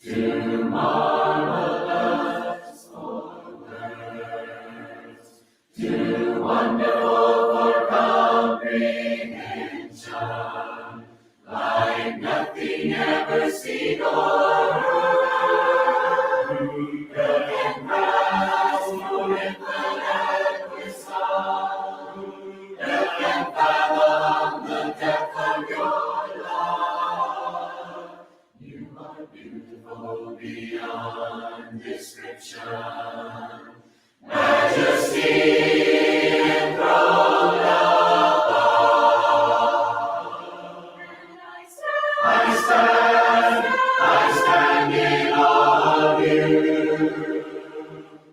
too marvelous for words, too wonderful for comprehension, like nothing ever seen or heard. Who can grasp your infinite wisdom? Who can fathom the depth of your love? You are beautiful beyond description, majesty enthroned above. I stand in awe of you.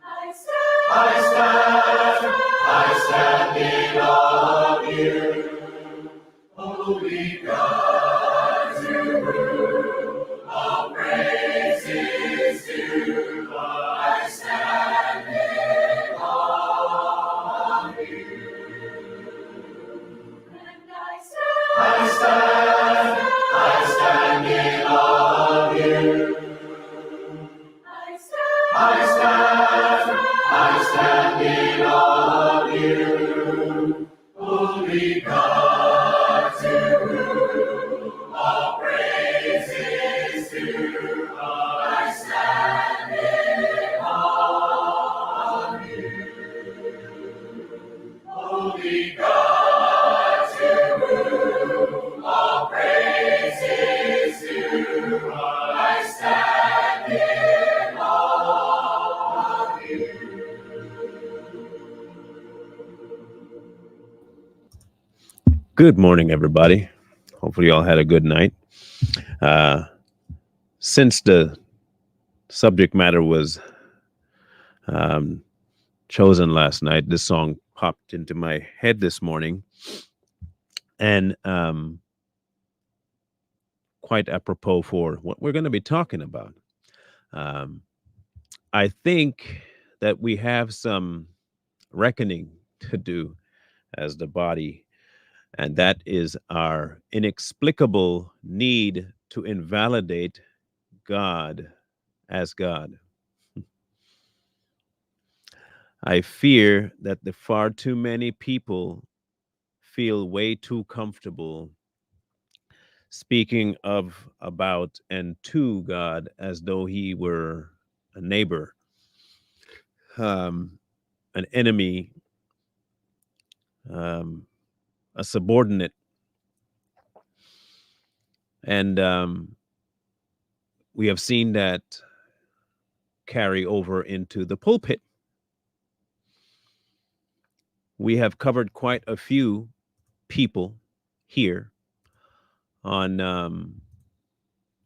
I stand in awe of you. Holy God, to whom all praise is due. I stand in awe of you. I stand in awe of you. I stand in awe of you. Holy God, to whom all praise is due. I stand in awe of you. Holy God, to whom all praise is due. I stand in awe of you. Good morning, everybody. Hopefully you all had a good night. Since the subject matter was chosen last night, this song popped into my head this morning. And quite apropos for what we're going to be talking about. I think that we have some reckoning to do as the body, and that is our inexplicable need to invalidate God as God. I fear that the far too many people feel way too comfortable speaking of, about, and to God as though he were a neighbor, an enemy, a subordinate. And we have seen that carry over into the pulpit. We have covered quite a few people here on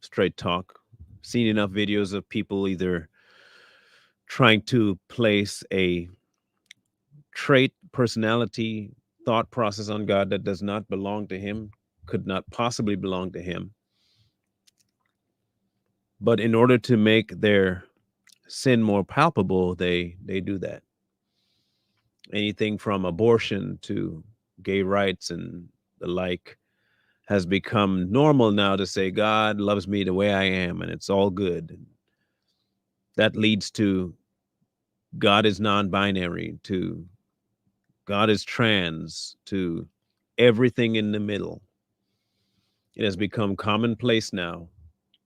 Straight Talk, seen enough videos of people either trying to place a trait, personality, thought process on God that does not belong to him, could not possibly belong to him. But in order to make their sin more palpable, they do that. Anything from abortion to gay rights and the like has become normal now to say God loves me the way I am and it's all good. That leads to God is non-binary, to God is trans, to everything in the middle. It has become commonplace now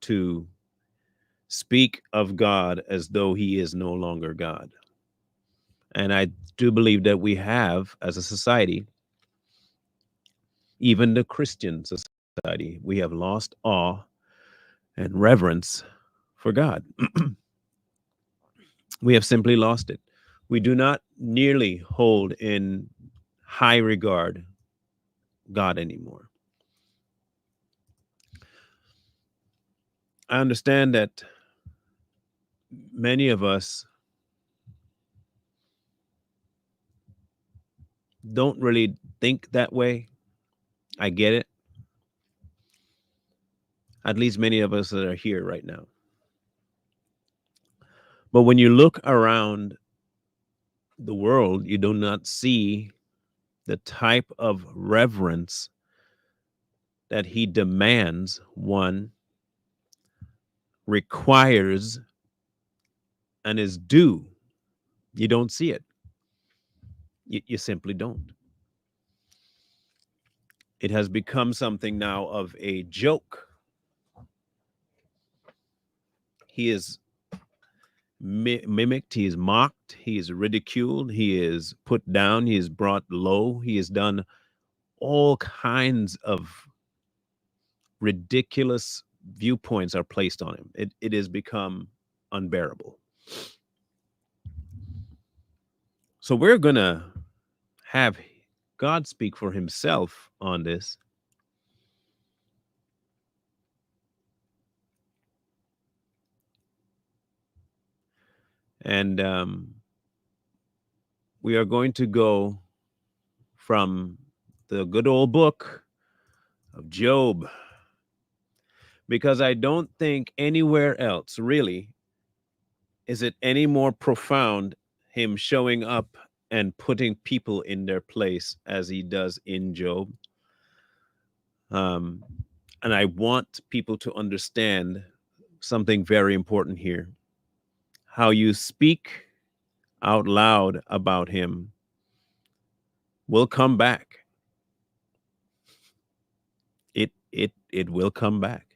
to speak of God as though he is no longer God. And I do believe that we have, as a society, even the Christian society, we have lost awe and reverence for God. We have simply lost it. We do not nearly hold in high regard God anymore. I understand that many of us don't really think that way. I get it. At least many of us that are here right now. But when you look around the world, you do not see the type of reverence that he demands, one, requires and is due, you don't see it. You simply don't. It has become something now of a joke. He is mimicked, he is mocked, he is ridiculed, he is put down, he is brought low, he has done all kinds of ridiculous viewpoints are placed on him. It has become unbearable. So we're going to have God speak for himself on this. And we are going to go from the good old book of Job, because I don't think anywhere else really is it any more profound, him showing up and putting people in their place as he does in Job. Um, and I want people to understand something very important here. How you speak out loud about him will come back. It will come back.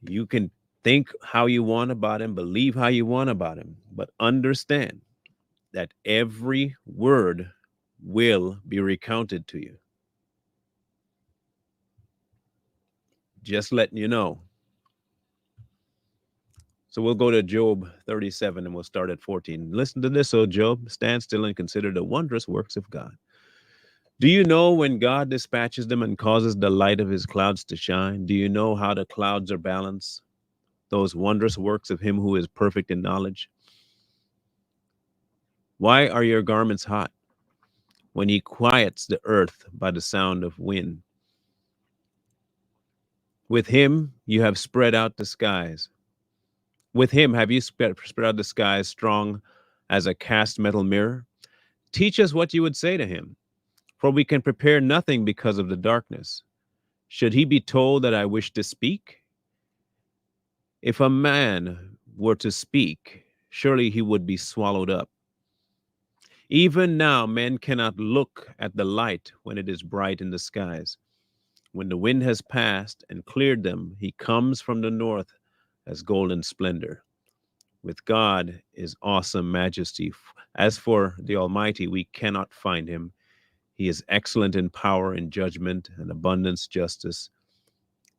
You can think how you want about him, believe how you want about him, but understand that every word will be recounted to you. Just letting you know. So we'll go to Job 37 and we'll start at 14. Listen to this, O Job. Stand still and consider the wondrous works of God. Do you know when God dispatches them and causes the light of his clouds to shine? Do you know how the clouds are balanced? Those wondrous works of him who is perfect in knowledge. Why are your garments hot when he quiets the earth by the sound of wind? With him you have spread out the skies. With him have you spread out the skies strong as a cast metal mirror? Teach us what you would say to him, for we can prepare nothing because of the darkness. Should he be told that I wish to speak? If a man were to speak, surely he would be swallowed up. Even now, men cannot look at the light when it is bright in the skies. When the wind has passed and cleared them, he comes from the north as golden splendor. With God is awesome majesty. As for the Almighty, we cannot find him. He is excellent in power and judgment and abundance justice.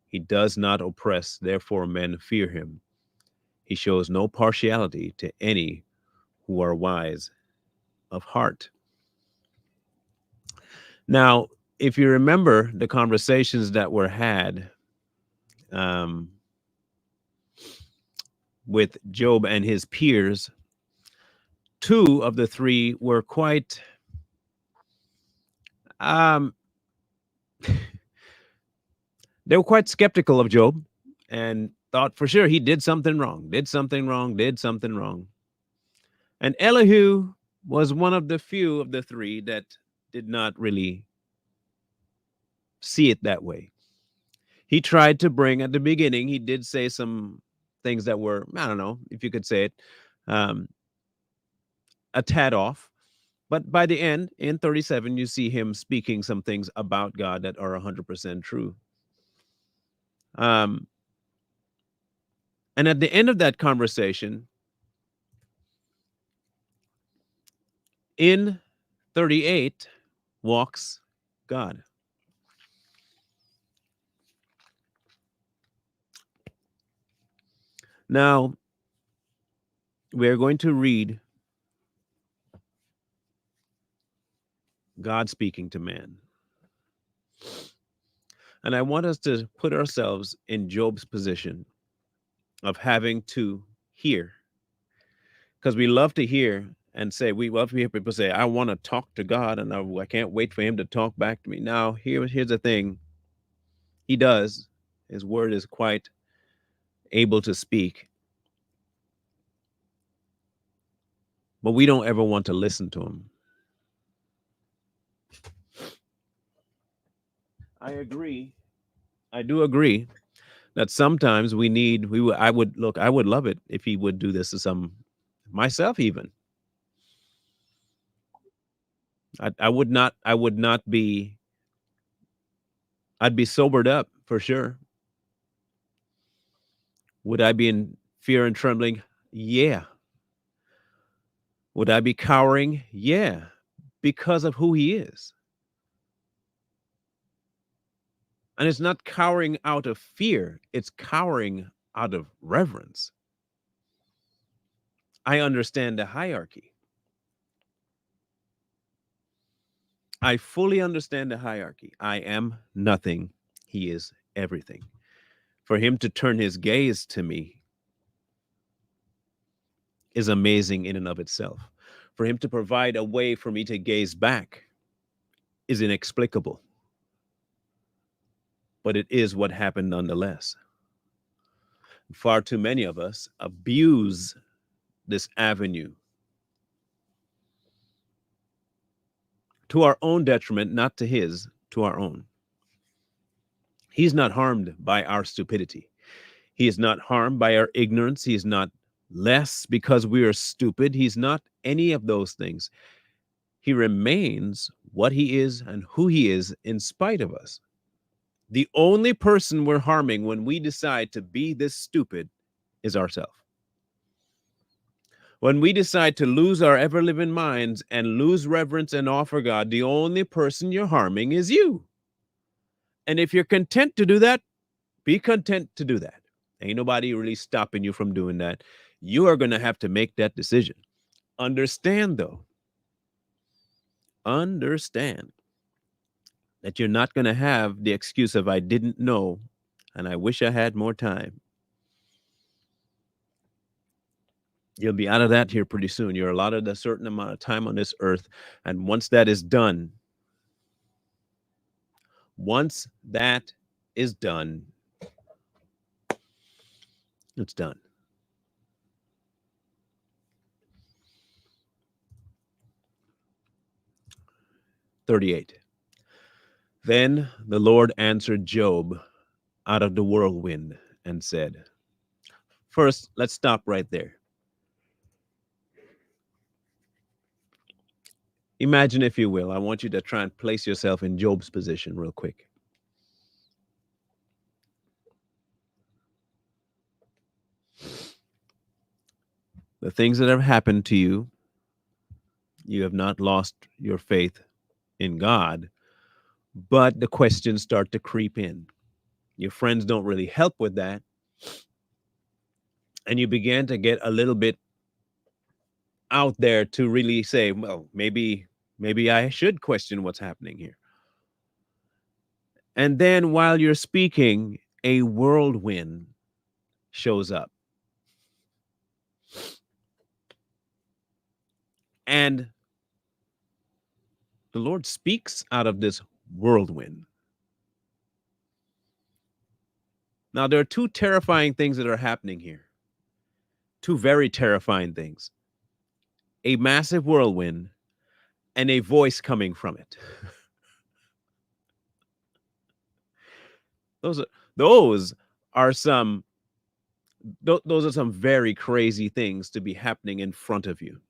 He does not oppress, therefore men fear him. He shows no partiality to any who are wise of heart. Now, if you remember the conversations that were had um, with Job and his peers, two of the three were quite um, they were quite skeptical of Job and thought for sure he did something wrong, did something wrong, did something wrong. And Elihu was one of the few of the three that did not really see it that way. He tried to bring, at the beginning, he did say some things that were, I don't know if you could say it, um, a tad off. But by the end, in 37, you see him speaking some things about God that are 100% true. And at the end of that conversation, in 38 walks God. Now, we're going to read God speaking to man. And I want us to put ourselves in Job's position of having to hear. Because we love to hear and say, we love to hear people say, I want to talk to God and I can't wait for him to talk back to me. Now, here's the thing. He does. His word is quite able to speak. But we don't ever want to listen to him. I agree. I do agree that sometimes I would love it if he would do this to some myself even. I would not be, I'd be sobered up for sure. Would I be in fear and trembling? Yeah. Would I be cowering? Yeah. Because of who he is. And it's not cowering out of fear, it's cowering out of reverence. I understand the hierarchy. I fully understand the hierarchy. I am nothing. He is everything. For him to turn his gaze to me is amazing in and of itself. For him to provide a way for me to gaze back is inexplicable. But it is what happened nonetheless. Far too many of us abuse this avenue to our own detriment, not to his, to our own. He's not harmed by our stupidity. He is not harmed by our ignorance. He is not less because we are stupid. He's not any of those things. He remains what he is and who he is in spite of us. The only person we're harming when we decide to be this stupid is ourselves. When we decide to lose our ever living minds and lose reverence and awe for God, the only person you're harming is you. And if you're content to do that, be content to do that. Ain't nobody really stopping you from doing that. You are going to have to make that decision. Understand, though, understand that you're not going to have the excuse of I didn't know and I wish I had more time. You'll be out of that here pretty soon. You're allotted a certain amount of time on this earth. And once that is done, it's done. 38. Then the Lord answered Job out of the whirlwind and said, first, let's stop right there. Imagine, if you will, I want you to try and place yourself in Job's position real quick. The things that have happened to you, you have not lost your faith in God, but the questions start to creep in. Your friends don't really help with that. And you began to get a little bit out there to really say, well, maybe I should question what's happening here. And then while you're speaking, a whirlwind shows up. And the Lord speaks out of this whirlwind. Now, there are two terrifying things that are happening here. Two very terrifying things. A massive whirlwind and a voice coming from it. Those are some those are some very crazy things to be happening in front of you.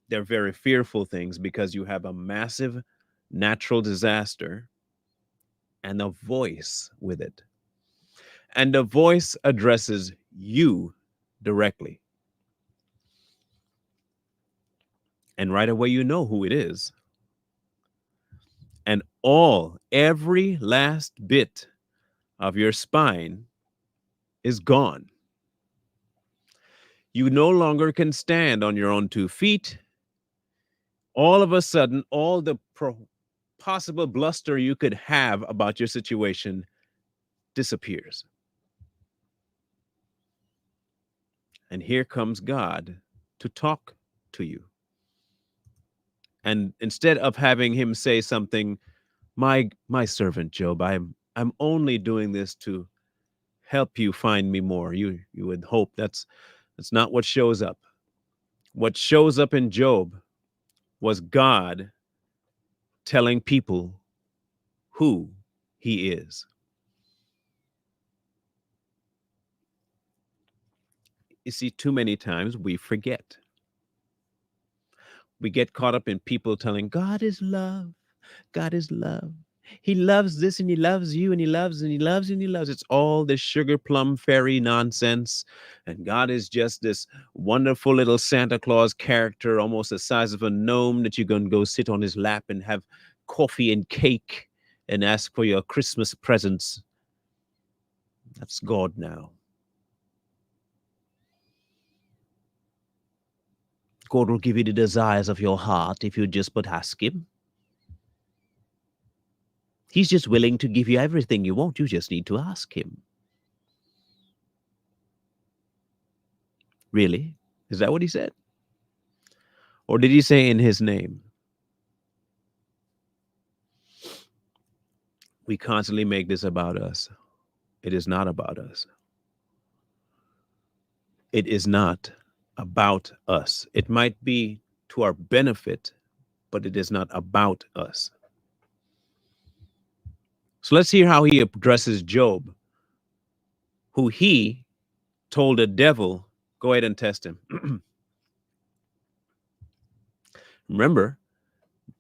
They're very fearful things because you have a massive natural disaster and a voice with it. And the voice addresses you directly. And right away, you know who it is. And every last bit of your spine is gone. You no longer can stand on your own 2 feet. All of a sudden, all the possible bluster you could have about your situation disappears. And here comes God to talk to you. And instead of having him say something, my servant Job, I'm only doing this to help you find me more. You would hope that's not what shows up. What shows up in Job was God telling people who he is. You see, too many times we forget. We get caught up in people telling God is love. God is love. He loves this and he loves you and he loves and he loves and he loves. It's all this sugar plum fairy nonsense. And God is just this wonderful little Santa Claus character, almost the size of a gnome that you're going to go sit on his lap and have coffee and cake and ask for your Christmas presents. That's God now. God will give you the desires of your heart if you just but ask him. He's just willing to give you everything you want. You just need to ask him. Really? Is that what he said? Or did he say in his name? We constantly make this about us. It is not about us. It is not about us. It might be to our benefit, but it is not about us. So let's hear how he addresses Job, who he told the devil, go ahead and test him. Remember,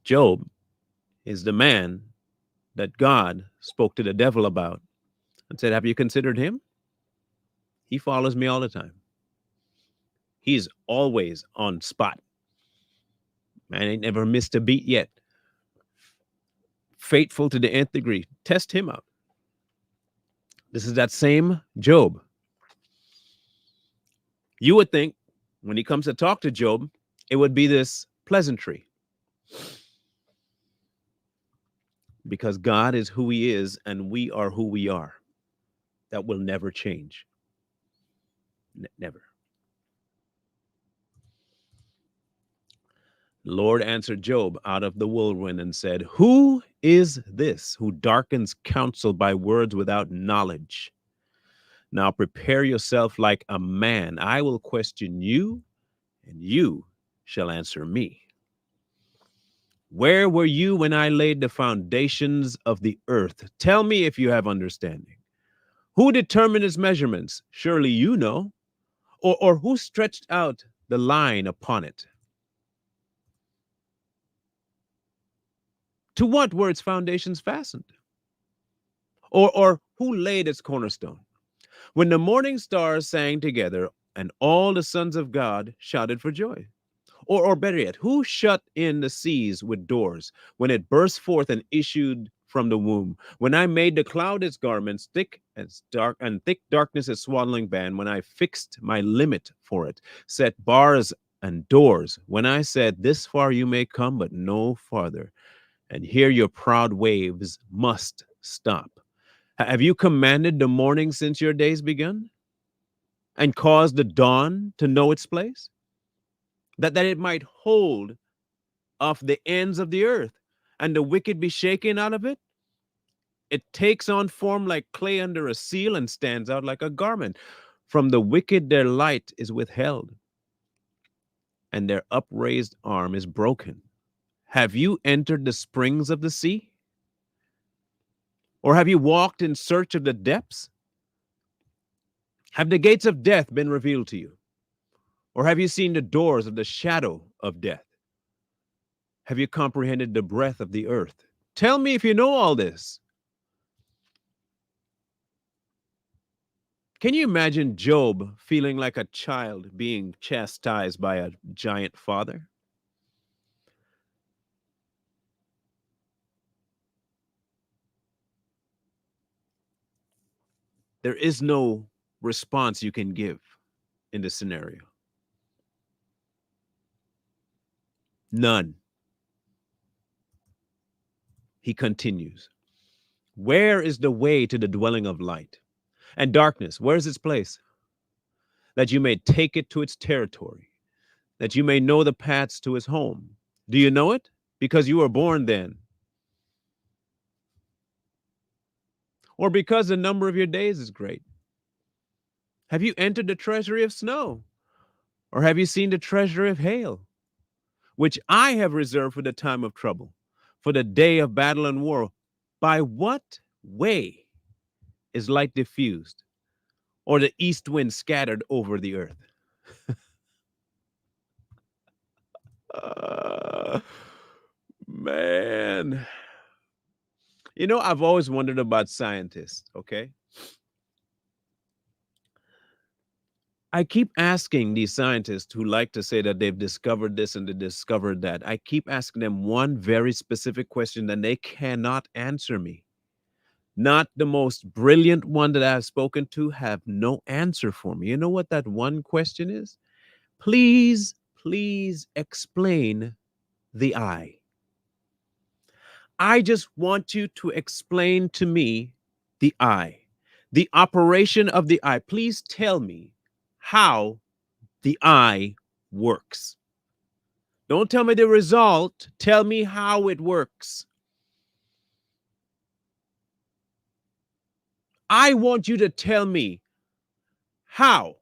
Job is the man that God spoke to the devil about and said, have you considered him? He follows me all the time. He's always on spot. Man ain't never missed a beat yet. Faithful to the nth degree. Test him out. This is that same Job. You would think when he comes to talk to Job, it would be this pleasantry. Because God is who he is and we are who we are. That will never change. Never. The Lord answered Job out of the whirlwind and said, who is this who darkens counsel by words without knowledge? Now prepare yourself like a man. I will question you, and you shall answer me. Where were you when I laid the foundations of the earth? Tell me if you have understanding. Who determined its measurements? Surely you know. Or who stretched out the line upon it? To what were its foundations fastened? Or who laid its cornerstone? When the morning stars sang together and all the sons of God shouted for joy. Or better yet, who shut in the seas with doors when it burst forth and issued from the womb? When I made the cloud its garments, thick as dark and thick darkness its swaddling band, when I fixed my limit for it, set bars and doors, when I said, this far you may come, but no farther, and here your proud waves must stop. Have you commanded the morning since your days begun, and caused the dawn to know its place? That it might hold of the ends of the earth, and the wicked be shaken out of it? It takes on form like clay under a seal and stands out like a garment. From the wicked their light is withheld, and their upraised arm is broken. Have you entered the springs of the sea? Or have you walked in search of the depths? Have the gates of death been revealed to you? Or have you seen the doors of the shadow of death? Have you comprehended the breadth of the earth? Tell me if you know all this. Can you imagine Job feeling like a child being chastised by a giant father? There is no response you can give in this scenario. None. He continues. Where is the way to the dwelling of light? And darkness, where is its place? That you may take it to its territory, that you may know the paths to his home. Do you know it? Because you were born then. Or because the number of your days is great. Have you entered the treasury of snow? Or have you seen the treasury of hail, which I have reserved for the time of trouble, for the day of battle and war? By what way is light diffused, or the east wind scattered over the earth? Man. I've always wondered about scientists, okay? I keep asking these scientists who like to say that they've discovered this and they discovered that. I keep asking them one very specific question and they cannot answer me. Not the most brilliant one that I've spoken to have no answer for me. You know what that one question is? Please, please explain the eye. I just want you to explain to me the eye, the operation of the eye. Please tell me how the eye works. Don't tell me the result. Tell me how it works. I want you to tell me how,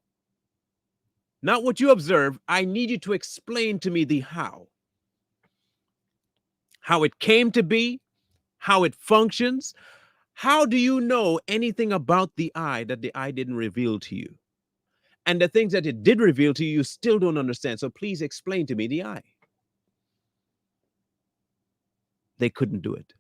not what you observe. I need you to explain to me the how it came to be, how it functions. How do you know anything about the eye that the eye didn't reveal to you? And the things that it did reveal to you, you still don't understand. So please explain to me the eye. They couldn't do it.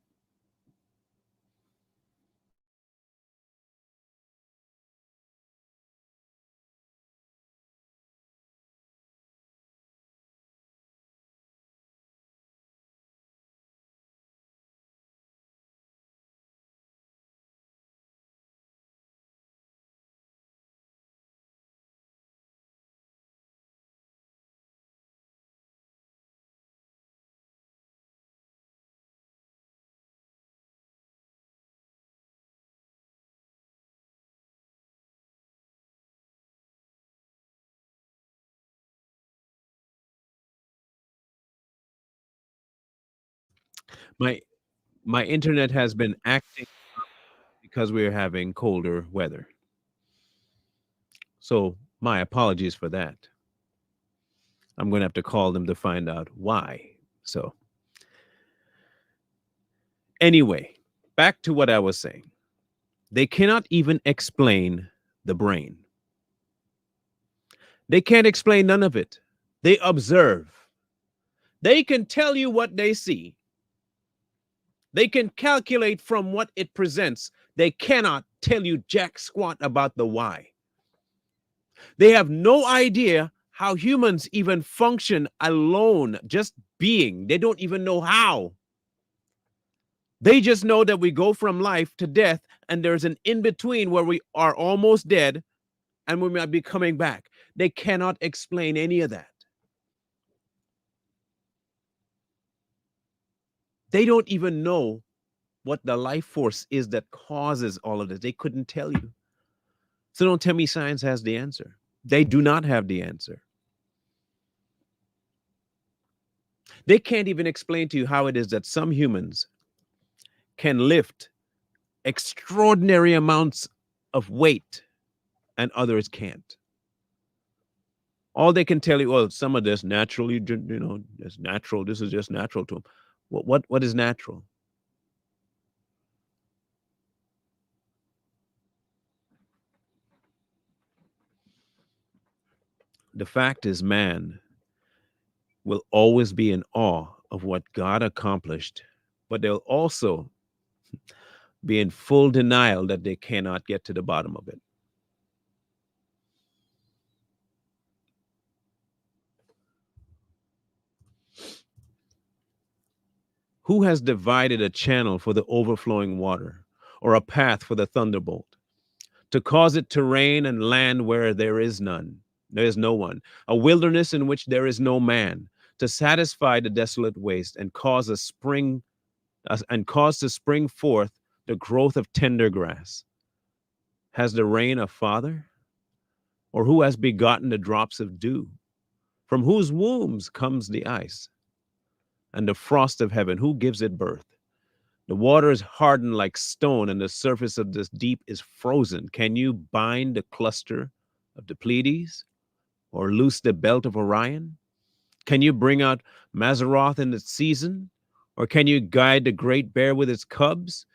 My my internet has been acting because we're having colder weather. So my apologies for that. I'm going to have to call them to find out why. So anyway, back to what I was saying. They cannot even explain the brain. They can't explain none of it. They observe. They can tell you what they see. They can calculate from what it presents. They cannot tell you jack squat about the why. They have no idea how humans even function alone, just being. They don't even know how. They just know that we go from life to death, and there's an in between where we are almost dead and we might be coming back. They cannot explain any of that. They don't even know what the life force is that causes all of this. They couldn't tell you. So don't tell me science has the answer. They do not have the answer. They can't even explain to you how it is that some humans can lift extraordinary amounts of weight and others can't. All they can tell you, well, some of this naturally, it's natural. This is just natural to them. What is natural? The fact is, man will always be in awe of what God accomplished, but they'll also be in full denial that they cannot get to the bottom of it. Who has divided a channel for the overflowing water, or a path for the thunderbolt, to cause it to rain and land where there is none? There is no one. A wilderness in which there is no man, to satisfy the desolate waste and cause to spring forth the growth of tender grass. Has the rain a father? Or who has begotten the drops of dew? From whose wombs comes the ice? And the frost of heaven, who gives it birth? The water is hardened like stone, and the surface of this deep is frozen. Can you bind the cluster of the Pleiades, or loose the belt of Orion? Can you bring out Mazzaroth in its season? Or can you guide the great bear with its cubs?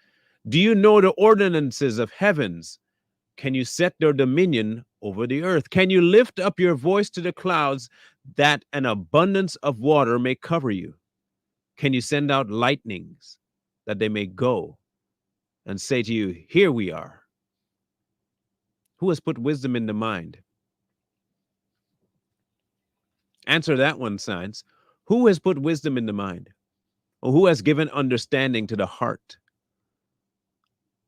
Do you know the ordinances of heavens? Can you set their dominion over the earth? Can you lift up your voice to the clouds that an abundance of water may cover you? Can you send out lightnings that they may go and say to you, here we are? Who has put wisdom in the mind? Answer that one, science. Who has put wisdom in the mind? Or who has given understanding to the heart?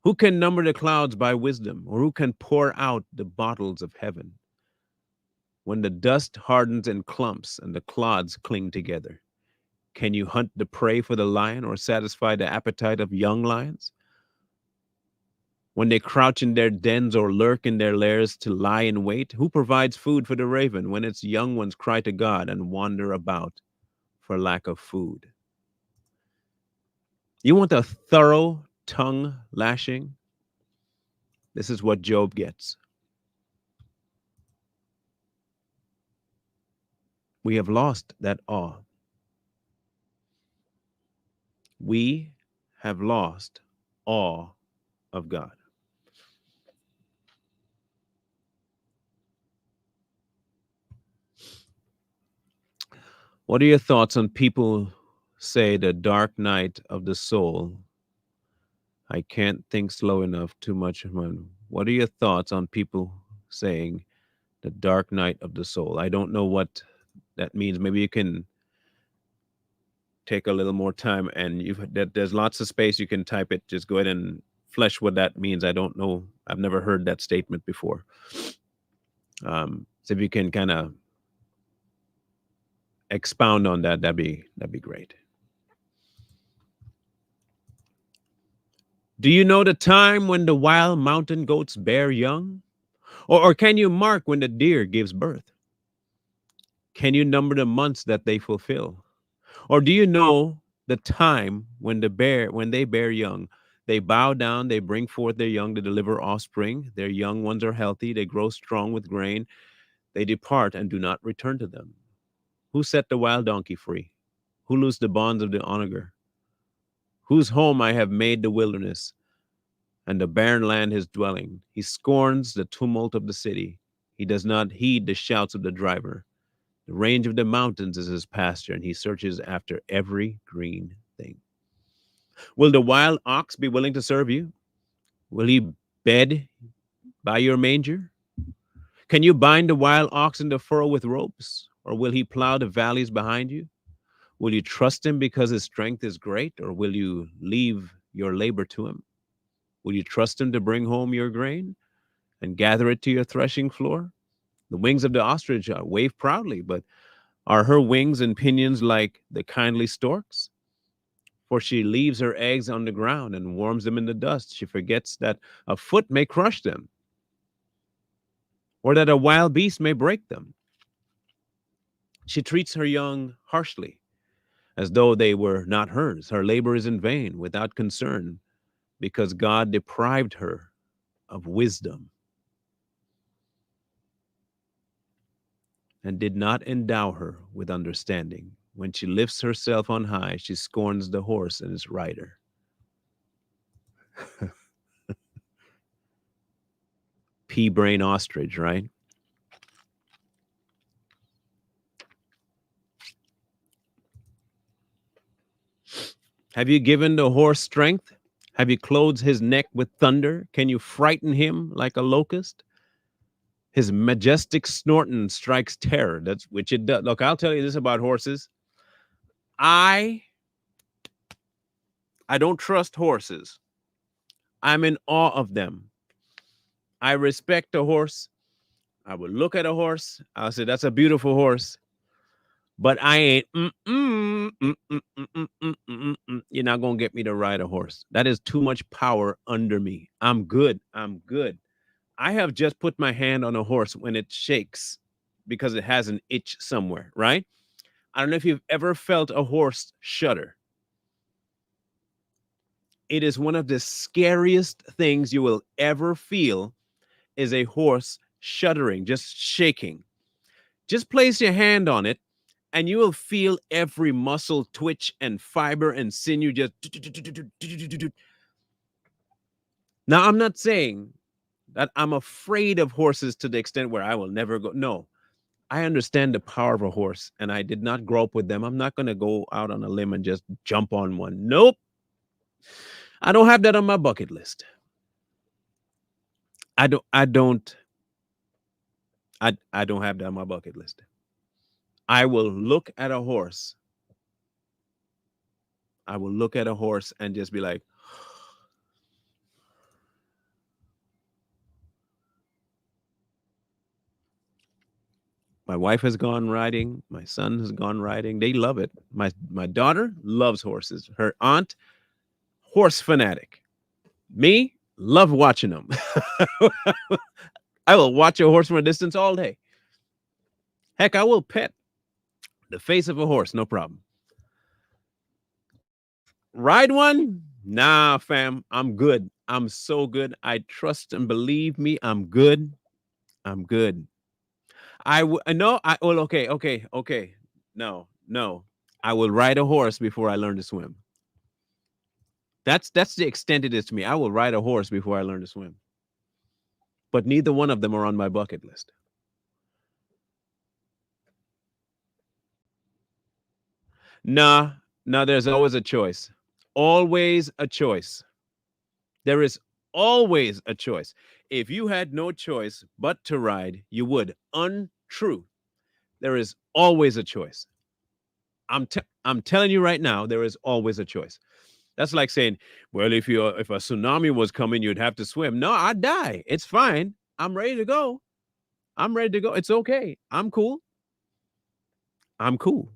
Who can number the clouds by wisdom? Or who can pour out the bottles of heaven? When the dust hardens in clumps and the clods cling together, can you hunt the prey for the lion or satisfy the appetite of young lions? When they crouch in their dens or lurk in their lairs to lie in wait, who provides food for the raven when its young ones cry to God and wander about for lack of food? You want a thorough tongue lashing? This is what Job gets. We have lost that awe. We have lost awe of God. What are your thoughts on people say the dark night of the soul? I can't think slow enough, too much. What are your thoughts on people saying the dark night of the soul? I don't know what that means. Maybe you can take a little more time, and there's lots of space. You can type it. Just go ahead and flesh what that means. I don't know. I've never heard that statement before. So if you can kind of expound on that, that'd be great. Do you know the time when the wild mountain goats bear young? Or can you mark when the deer gives birth? Can you number the months that they fulfill? Or do you know the time when they bear young? They bow down, they bring forth their young to deliver offspring. Their young ones are healthy, they grow strong with grain. They depart and do not return to them. Who set the wild donkey free? Who loosed the bonds of the onager? Whose home I have made the wilderness, and the barren land his dwelling. He scorns the tumult of the city. He does not heed the shouts of the driver. The range of the mountains is his pasture, and he searches after every green thing. Will the wild ox be willing to serve you? Will he bed by your manger? Can you bind the wild ox in the furrow with ropes, or will he plow the valleys behind you? Will you trust him because his strength is great, or will you leave your labor to him? Will you trust him to bring home your grain and gather it to your threshing floor? The wings of the ostrich wave proudly, but are her wings and pinions like the kindly stork's? For she leaves her eggs on the ground and warms them in the dust. She forgets that a foot may crush them, or that a wild beast may break them. She treats her young harshly, as though they were not hers. Her labor is in vain, without concern, because God deprived her of wisdom and did not endow her with understanding. When she lifts herself on high, she scorns the horse and its rider. Pea brain ostrich, right? Have you given the horse strength? Have you clothed his neck with thunder? Can you frighten him like a locust? His majestic snorting strikes terror. That's which it does. Look, I'll tell you this about horses. I don't trust horses. I'm in awe of them. I respect a horse. I would look at a horse. I'll say, that's a beautiful horse. But I ain't, you're not going to get me to ride a horse. That is too much power under me. I'm good. I'm good. I have just put my hand on a horse when it shakes because it has an itch somewhere, right? I don't know if you've ever felt a horse shudder. It is one of the scariest things you will ever feel is a horse shuddering, just shaking. Just place your hand on it and you will feel every muscle twitch and fiber and sinew just. Now, I'm not saying that I'm afraid of horses to the extent where I will never go. No, I understand the power of a horse, and I did not grow up with them. I'm not going to go out on a limb and just jump on one. Nope. I don't have that on my bucket list. I don't have that on my bucket list. I will look at a horse. I will look at a horse and just be like, my wife has gone riding, my son has gone riding. They love it. My daughter loves horses. Her aunt, horse fanatic. Me, love watching them. I will watch a horse from a distance all day. Heck, I will pet the face of a horse, no problem. Ride one? Nah, fam, I'm good. I'm so good. I trust and believe me, I'm good. I'm good. No, well, okay. No. I will ride a horse before I learn to swim. That's the extent it is to me. I will ride a horse before I learn to swim. But neither one of them are on my bucket list. Nah, nah, there's always a choice. Always a choice. There is always a choice. If you had no choice but to ride, you would. Untrue. There is always a choice. I'm telling you right now, there is always a choice. That's like saying, well, if a tsunami was coming, you'd have to swim. No, I'd die. It's fine. I'm ready to go. I'm ready to go. It's okay. I'm cool. I'm cool.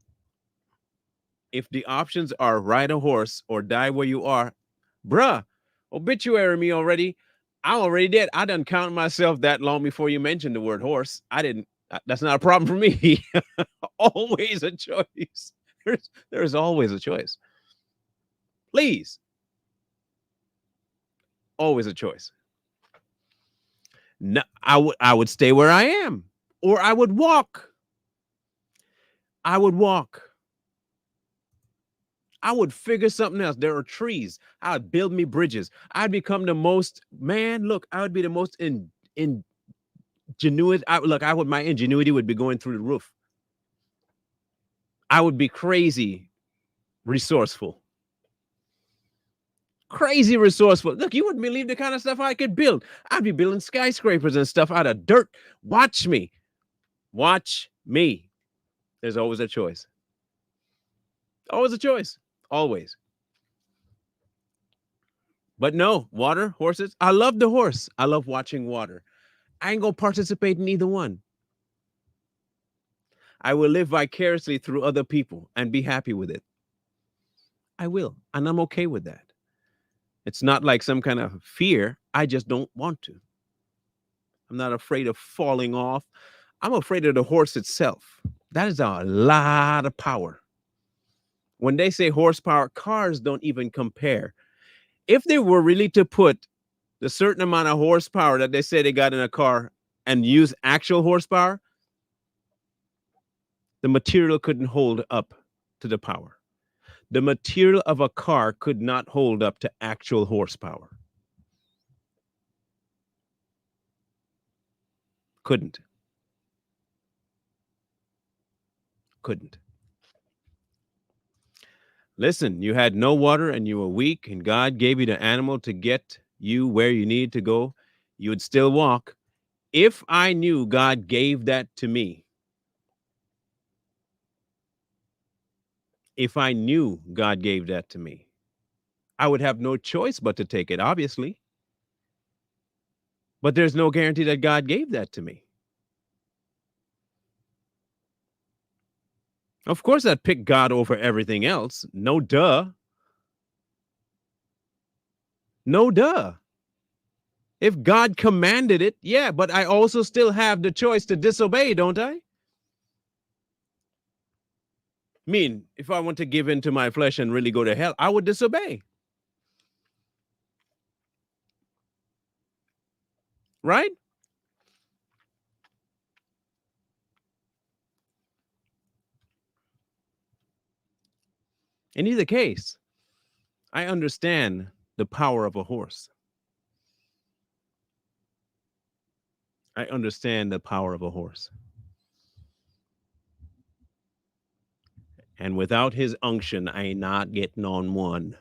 If the options are ride a horse or die where you are, bruh, obituary me already. I'm already dead. I done count myself that long before you mentioned the word horse. I didn't. That's not a problem for me. Always a choice. There's always a choice. Please, always a choice. No, I would stay where I am, or I would walk. I would walk. I would figure something else. There are trees. I would build me bridges. I'd become the most man. Look, I would be the most ingenuity. My ingenuity would be going through the roof. I would be crazy resourceful. Crazy resourceful. Look, you wouldn't believe the kind of stuff I could build. I'd be building skyscrapers and stuff out of dirt. Watch me. Watch me. There's always a choice. Always a choice. Always. But no, water, horses. I love the horse. I love watching water. I ain't gonna participate in either one. I will live vicariously through other people and be happy with it. I will. And I'm okay with that. It's not like some kind of fear. I just don't want to. I'm not afraid of falling off. I'm afraid of the horse itself. That is a lot of power. When they say horsepower, cars don't even compare. If they were really to put the certain amount of horsepower that they say they got in a car and use actual horsepower, the material couldn't hold up to the power. The material of a car could not hold up to actual horsepower. Couldn't. Couldn't. Listen, you had no water and you were weak, and God gave you the animal to get you where you need to go. You would still walk. If I knew God gave that to me, if I knew God gave that to me, I would have no choice but to take it, obviously. But there's no guarantee that God gave that to me. Of course, I'd pick God over everything else. No duh. No duh. If God commanded it, yeah, but I also still have the choice to disobey, don't I? Mean, if I want to give in to my flesh and really go to hell, I would disobey. Right? In either case, I understand the power of a horse. I understand the power of a horse. And without his unction, I ain't not getting on one.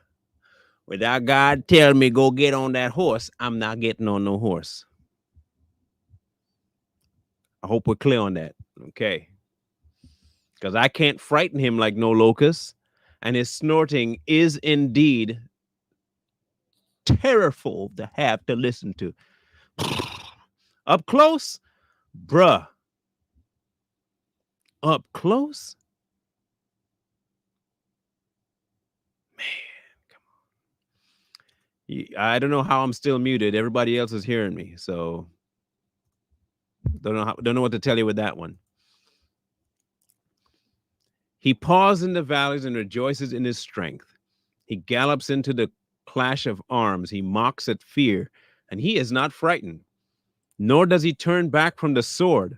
Without God telling me go get on that horse, I'm not getting on no horse. I hope we're clear on that. Okay. Because I can't frighten him like no locust. And his snorting is indeed terrible to have to listen to. Up close, bruh. Up close, I don't know how I'm still muted. Everybody else is hearing me, so don't know what to tell you with that one. He paws in the valleys and rejoices in his strength. He gallops into the clash of arms. He mocks at fear, and he is not frightened, nor does he turn back from the sword.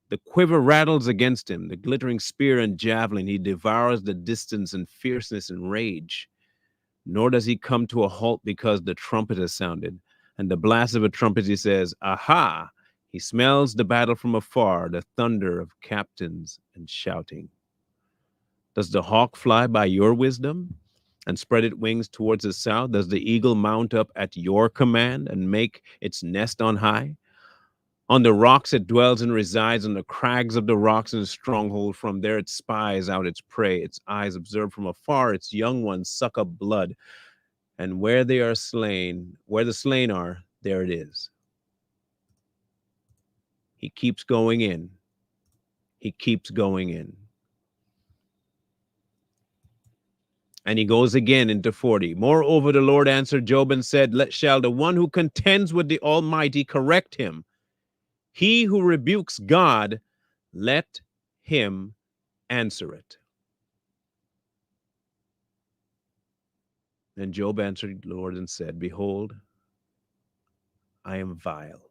The quiver rattles against him, the glittering spear and javelin. He devours the distance in fierceness and rage. Nor does he come to a halt because the trumpet has sounded. And the blast of a trumpet, he says, aha! He smells the battle from afar, the thunder of captains and shouting. Does the hawk fly by your wisdom and spread its wings towards the south? Does the eagle mount up at your command and make its nest on high? On the rocks it dwells and resides, on the crags of the rocks in a stronghold. From there it spies out its prey. Its eyes observe from afar. Its young ones suck up blood. And where they are slain, where the slain are, there it is. He keeps going in. He keeps going in. And he goes again into 40. Moreover, the Lord answered Job and said, shall the one who contends with the Almighty correct him? He who rebukes God, let him answer it. Then Job answered the Lord and said, behold, I am vile.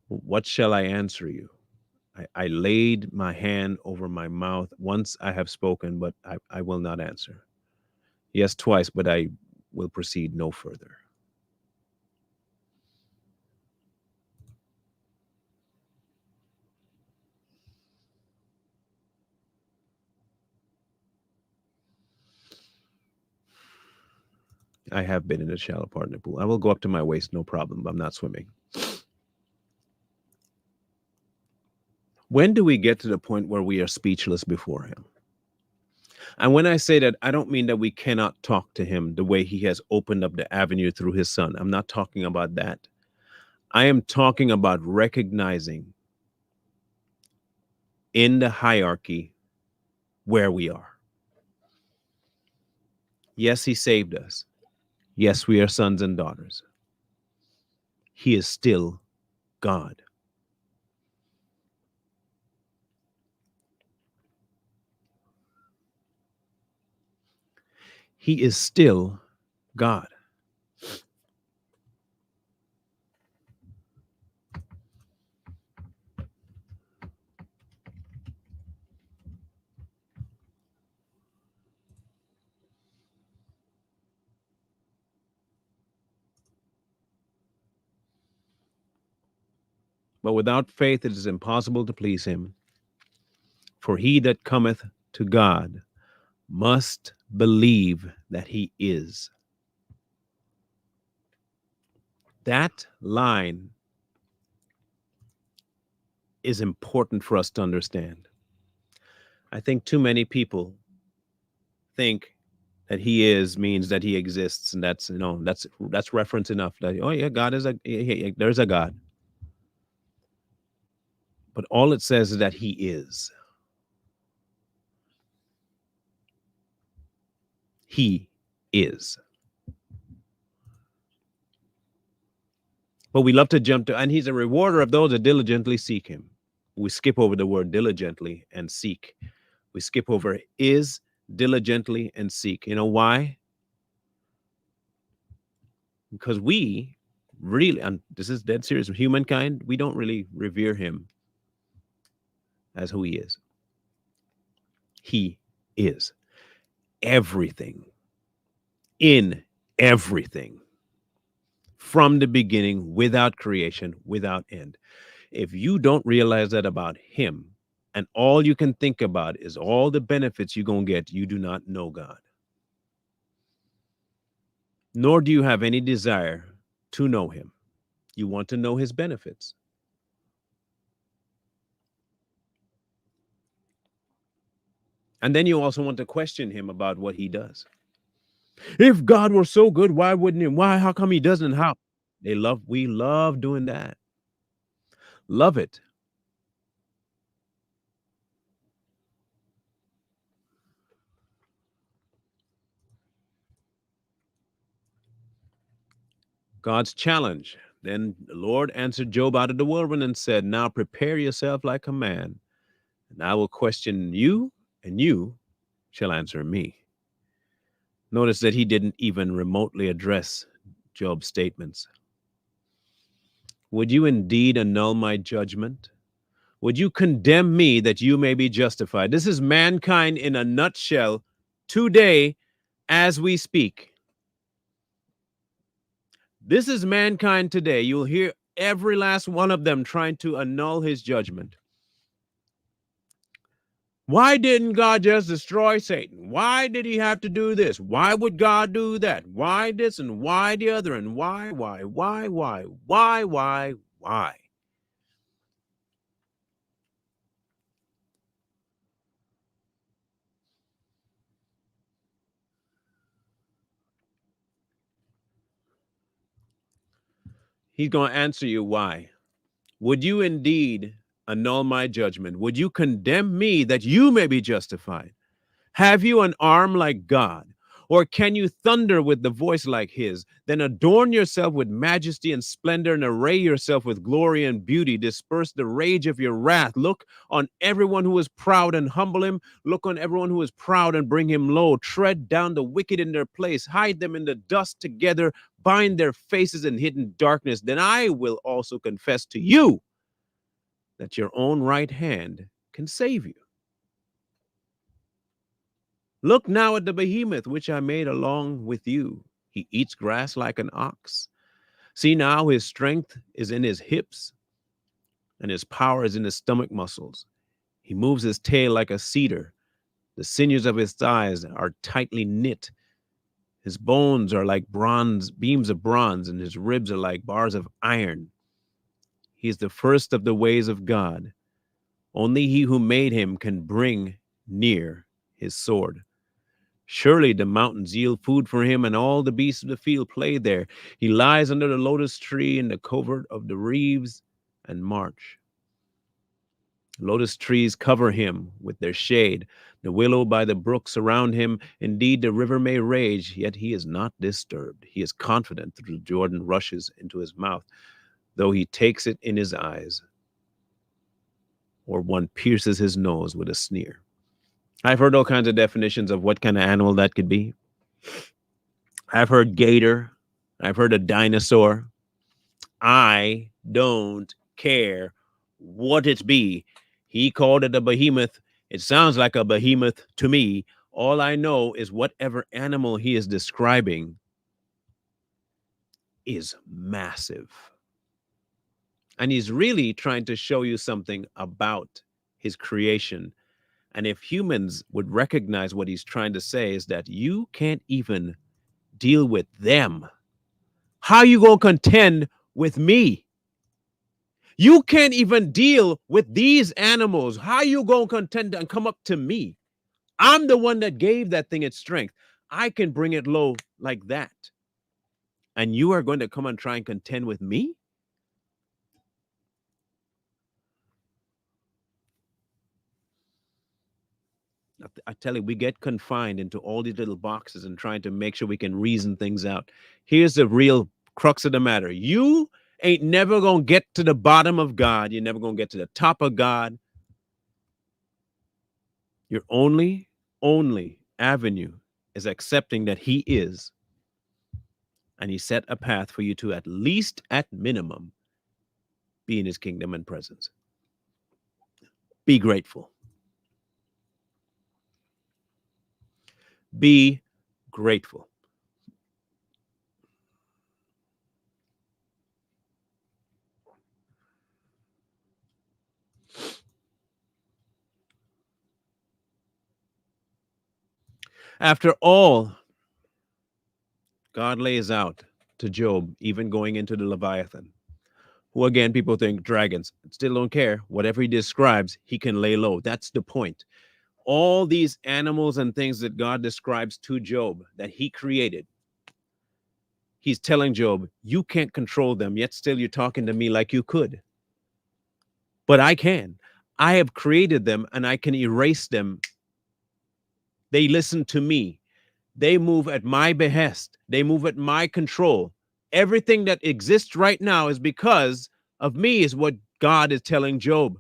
What shall I answer you? I laid my hand over my mouth. Once I have spoken, but I will not answer. Yes, twice, but I will proceed no further. I have been in a shallow part of the pool. I will go up to my waist, no problem. I'm not swimming. When do we get to the point where we are speechless before him? And when I say that, I don't mean that we cannot talk to him the way he has opened up the avenue through his son. I'm not talking about that. I am talking about recognizing in the hierarchy where we are. Yes, he saved us. Yes, we are sons and daughters. He is still God. He is still God. But without faith it is impossible to please him. For he that cometh to God must believe that he is. That line is important for us to understand. I think too many people think that he is means that he exists, and that's reference enough. That oh yeah, God is there's a God, but all it says is that he is. He is. But we love to jump to, and he's a rewarder of those that diligently seek him. We skip over the word diligently and seek. We skip over is, diligently, and seek. You know why? Because we really, and this is dead serious, humankind, we don't really revere him as who he is. He is everything, in everything, from the beginning, without creation, without end. If you don't realize that about him, and all you can think about is all the benefits you're going to get, you do not know God. Nor do you have any desire to know him. You want to know his benefits. And then you also want to question him about what he does. If God were so good, why wouldn't he? Why? How come he doesn't? How? We love doing that. Love it. God's challenge. Then the Lord answered Job out of the whirlwind and said, now prepare yourself like a man, and I will question you, and you shall answer me. Notice that he didn't even remotely address Job's statements. Would you indeed annul my judgment? Would you condemn me that you may be justified? This is mankind in a nutshell today as we speak. This is mankind today. You'll hear every last one of them trying to annul his judgment. Why didn't God just destroy Satan? Why did he have to do this? Why would God do that? Why this and why the other? And why? He's going to answer you why. Would you indeed annul my judgment? Would you condemn me that you may be justified? Have you an arm like God? Or can you thunder with the voice like his? Then adorn yourself with majesty and splendor and array yourself with glory and beauty. Disperse the rage of your wrath. Look on everyone who is proud and humble him. Look on everyone who is proud and bring him low. Tread down the wicked in their place. Hide them in the dust together. Bind their faces in hidden darkness. Then I will also confess to you that your own right hand can save you. Look now at the behemoth which I made along with you. He eats grass like an ox. See now, his strength is in his hips, and his power is in his stomach muscles. He moves his tail like a cedar. The sinews of his thighs are tightly knit. His bones are like bronze, beams of bronze, and his ribs are like bars of iron. He is the first of the ways of God. Only he who made him can bring near his sword. Surely the mountains yield food for him, and all the beasts of the field play there. He lies under the lotus tree in the covert of the reeds and march. Lotus trees cover him with their shade. The willow by the brook surround him. Indeed, the river may rage, yet he is not disturbed. He is confident that the Jordan rushes into his mouth, though he takes it in his eyes, or one pierces his nose with a sneer. I've heard all kinds of definitions of what kind of animal that could be. I've heard gator. I've heard a dinosaur. I don't care what it be. He called it a behemoth. It sounds like a behemoth to me. All I know is whatever animal he is describing is massive. And he's really trying to show you something about his creation. And if humans would recognize what he's trying to say is that you can't even deal with them. How you gonna contend with me? You can't even deal with these animals. How you gonna contend and come up to me? I'm the one that gave that thing its strength. I can bring it low like that. And you are going to come and try and contend with me? I tell you, we get confined into all these little boxes and trying to make sure we can reason things out. Here's the real crux of the matter. You ain't never going to get to the bottom of God. You're never going to get to the top of God. Your only avenue is accepting that he is. And he set a path for you to at least, at minimum, be in his kingdom and presence. Be grateful. Be grateful. After all, God lays out to Job, even going into the Leviathan, who again, people think dragons, still don't care. Whatever he describes, he can lay low. That's the point. All these animals and things that God describes to Job that he created, he's telling Job, you can't control them, yet still you're talking to me like you could. But I can. I have created them and I can erase them. They listen to me. They move at my behest. They move at my control. Everything that exists right now is because of me, is what God is telling Job.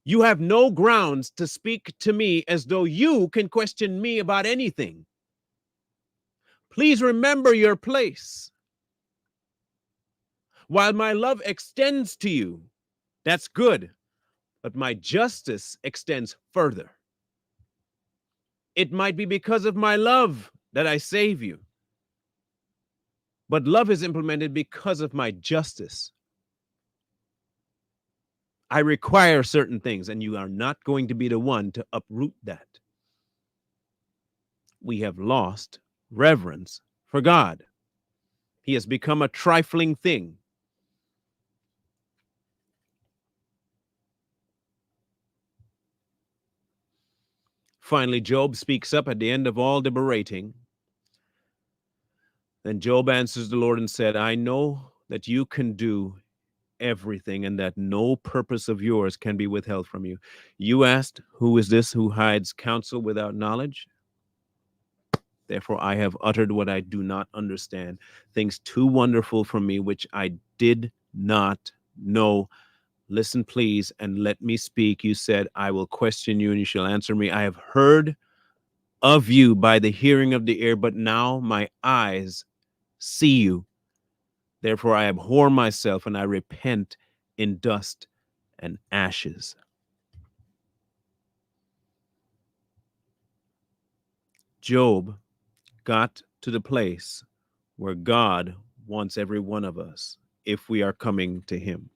You have no grounds to speak to me as though you can question me about anything. Please remember your place. While my love extends to you, that's good, but my justice extends further. It might be because of my love that I save you, but love is implemented because of my justice. I require certain things, and you are not going to be the one to uproot that. We have lost reverence for God. He has become a trifling thing. Finally, Job speaks up at the end of all the berating. Then Job answers the Lord and said, I know that you can do everything and that no purpose of yours can be withheld from you. You asked, who is this who hides counsel without knowledge? Therefore, I have uttered what I do not understand, things too wonderful for me, which I did not know. Listen, please, and let me speak. You said, I will question you and you shall answer me. I have heard of you by the hearing of the ear, but now my eyes see you. Therefore, I abhor myself and I repent in dust and ashes. Job got to the place where God wants every one of us if we are coming to him.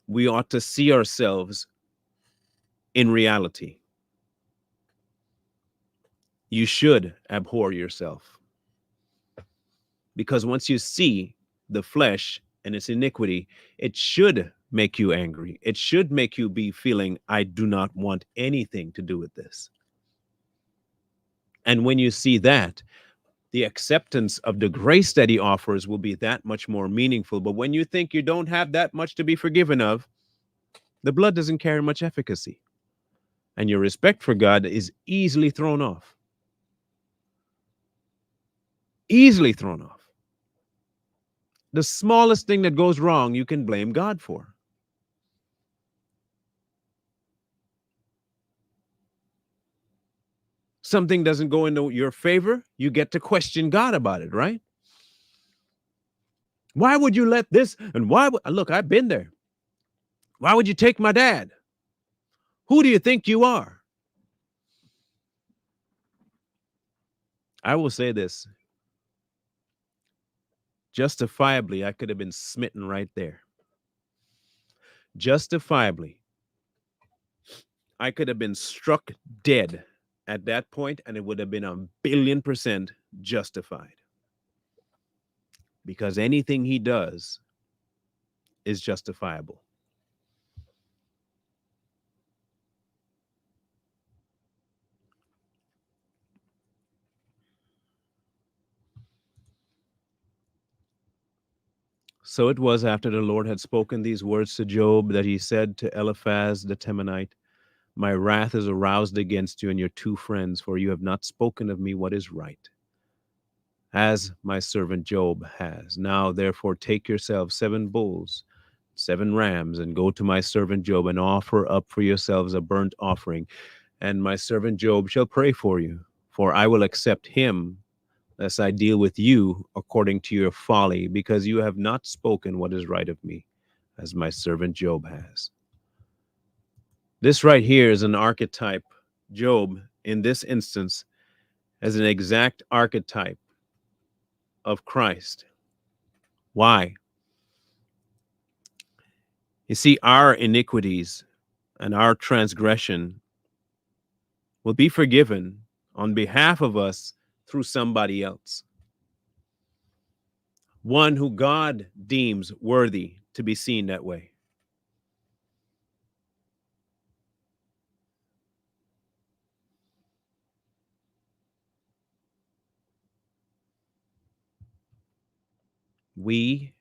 We ought to see ourselves in reality. You should abhor yourself, because once you see the flesh and its iniquity, it should make you angry. It should make you be feeling, I do not want anything to do with this. And when you see that, the acceptance of the grace that he offers will be that much more meaningful. But when you think you don't have that much to be forgiven of, the blood doesn't carry much efficacy. And your respect for God is easily thrown off. Easily thrown off. The smallest thing that goes wrong, you can blame God for. Something doesn't go into your favor, you get to question God about it, right? Why would you let this? And why would, look, I've been there. Why would you take my dad? Who do you think you are? I will say this. Justifiably, I could have been smitten right there. Justifiably, I could have been struck dead at that point, and it would have been 1,000,000,000% justified. Because anything he does is justifiable. So it was after the Lord had spoken these words to Job that he said to Eliphaz the Temanite, my wrath is aroused against you and your two friends, for you have not spoken of me what is right, as my servant Job has. Now, therefore, take yourselves 7 bulls, 7 rams, and go to my servant Job and offer up for yourselves a burnt offering. And my servant Job shall pray for you, for I will accept him, lest I deal with you according to your folly, because you have not spoken what is right of me, as my servant Job has. This right here is an archetype. Job, in this instance, as an exact archetype of Christ. Why? You see, our iniquities and our transgression will be forgiven on behalf of us through somebody else, one who God deems worthy to be seen that way. We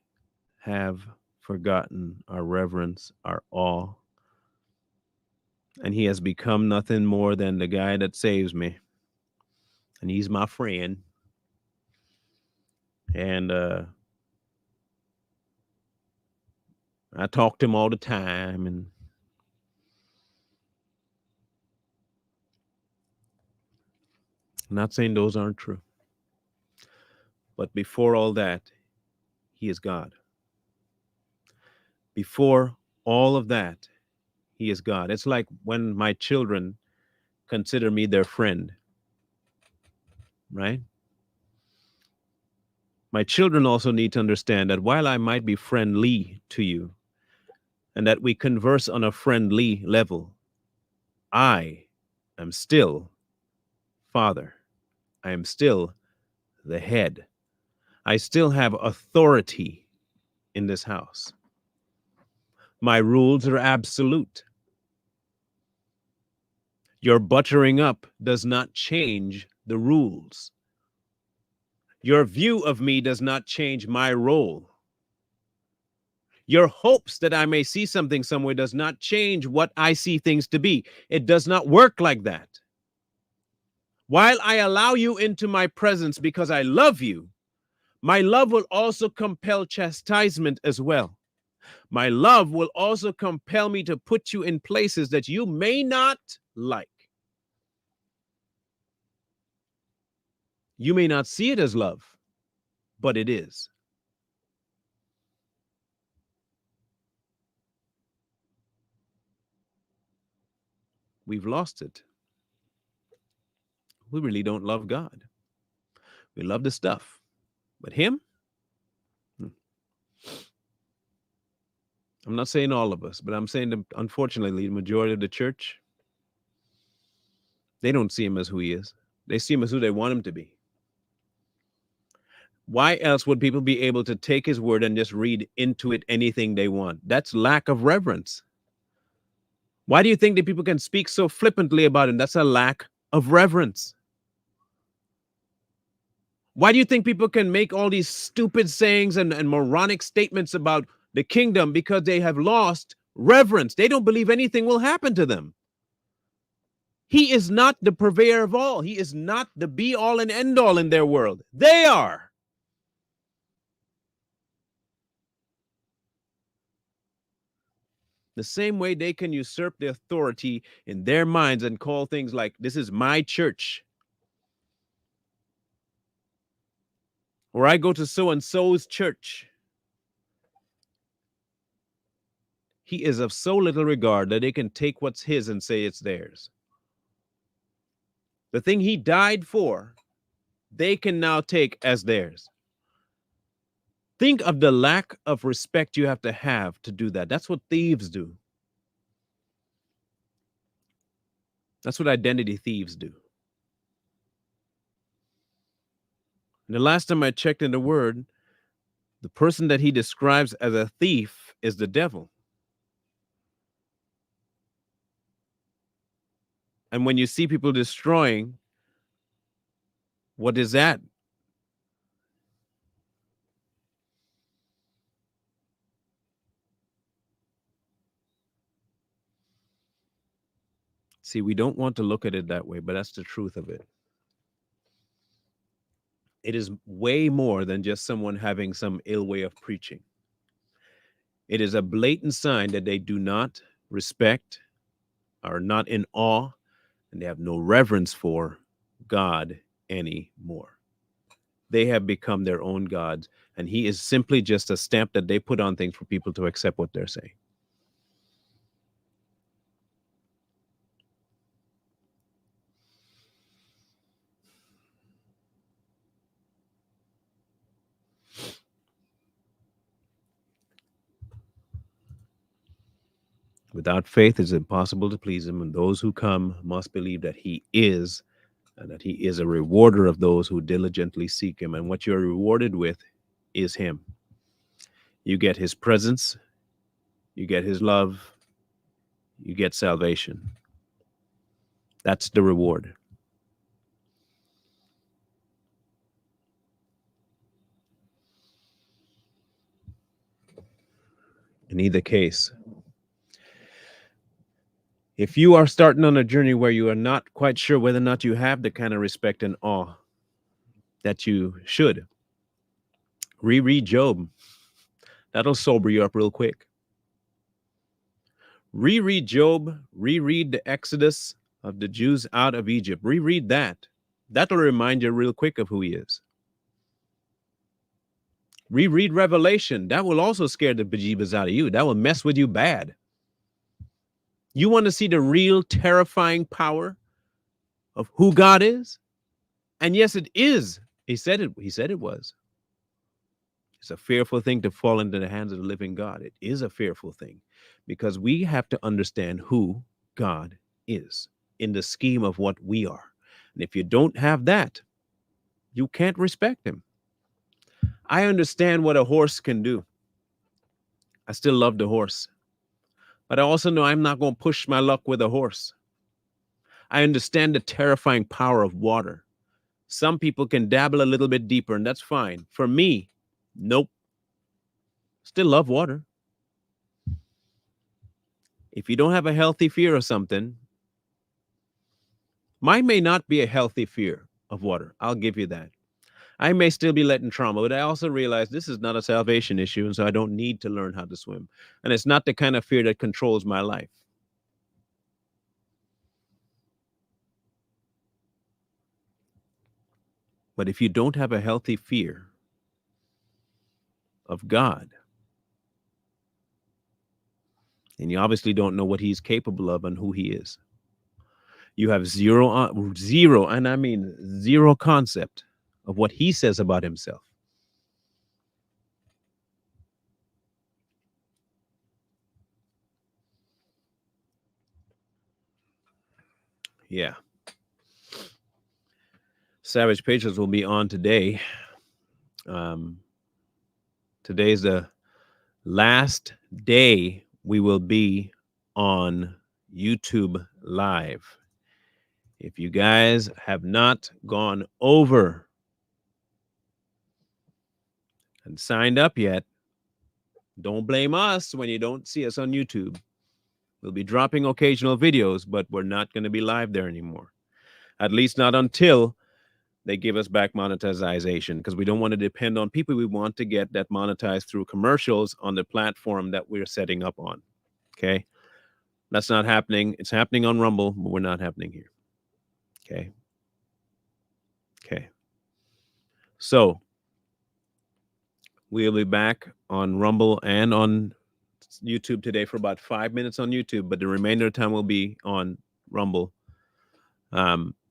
have forgotten our reverence, our awe, and he has become nothing more than the guy that saves me. And he's my friend. And I talk to him all the time. And I'm not saying those aren't true. But before all that, he is God. Before all of that, he is God. It's like when my children consider me their friend, right? My children also need to understand that while I might be friendly to you and that we converse on a friendly level, I am still Father. I am still the head. I still have authority in this house. My rules are absolute. Your buttering up does not change the rules. Your view of me does not change my role. Your hopes that I may see something somewhere does not change what I see things to be. It does not work like that. While I allow you into my presence because I love you, my love will also compel chastisement as well. My love will also compel me to put you in places that you may not like. You may not see it as love, but it is. We've lost it. We really don't love God. We love the stuff, but Him, I'm not saying all of us, but I'm saying that unfortunately, the majority of the church, they don't see Him as who He is. They see Him as who they want Him to be. Why else would people be able to take His word and just read into it anything they want? That's lack of reverence. Why do you think that people can speak so flippantly about Him? That's a lack of reverence. Why do you think people can make all these stupid sayings and moronic statements about the kingdom? Because they have lost reverence. They don't believe anything will happen to them. He is not the purveyor of all. He is not the be all and end all in their world. They are. The same way they can usurp the authority in their minds and call things like, this is my church, or I go to so and so's church. He is of so little regard that they can take what's his and say it's theirs. The thing he died for, they can now take as theirs. Think of the lack of respect you have to do that. That's what thieves do. That's what identity thieves do. And the last time I checked in the word, the person that he describes as a thief is the devil. And when you see people destroying, what is that? See, we don't want to look at it that way, but that's the truth of it. It is way more than just someone having some ill way of preaching. It is a blatant sign that they do not respect, are not in awe, and they have no reverence for God anymore. They have become their own gods, and He is simply just a stamp that they put on things for people to accept what they're saying. Without faith, it's impossible to please him. And those who come must believe that he is, and that he is a rewarder of those who diligently seek him. And what you're rewarded with is him. You get his presence, you get his love, you get salvation. That's the reward. In either case, if you are starting on a journey where you are not quite sure whether or not you have the kind of respect and awe that you should, reread Job. That'll sober you up real quick. Reread Job, reread the Exodus of the Jews out of Egypt. Reread that. That'll remind you real quick of who he is. Reread Revelation. That will also scare the bejeebas out of you. That will mess with you bad. You want to see the real terrifying power of who God is? And yes, it is. He said it was. It's a fearful thing to fall into the hands of the living God. It is a fearful thing because we have to understand who God is in the scheme of what we are. And if you don't have that, you can't respect him. I understand what a horse can do. I still love the horse. But I also know I'm not going to push my luck with a horse. I understand the terrifying power of water. Some people can dabble a little bit deeper, and that's fine. For me, nope. Still love water. If you don't have a healthy fear of something, mine may not be a healthy fear of water. I'll give you that. I may still be letting trauma, but I also realize this is not a salvation issue, and so I don't need to learn how to swim. And it's not the kind of fear that controls my life. But if you don't have a healthy fear of God, then you obviously don't know what he's capable of and who he is. You have zero, and I mean zero concept of what he says about himself. Yeah. Savage Patriots will be on today. Today's the last day we will be on YouTube Live. If you guys have not gone over and signed up yet, don't blame us when you don't see us on YouTube. We'll be dropping occasional videos, but we're not going to be live there anymore. At least not until they give us back monetization, because we don't want to depend on people. We want to get that monetized through commercials on the platform that we're setting up on. Okay. That's not happening. It's happening on Rumble, but we're not happening here. Okay. Okay. So we'll be back on Rumble and on YouTube today for about 5 minutes on YouTube, but the remainder of the time will be on Rumble.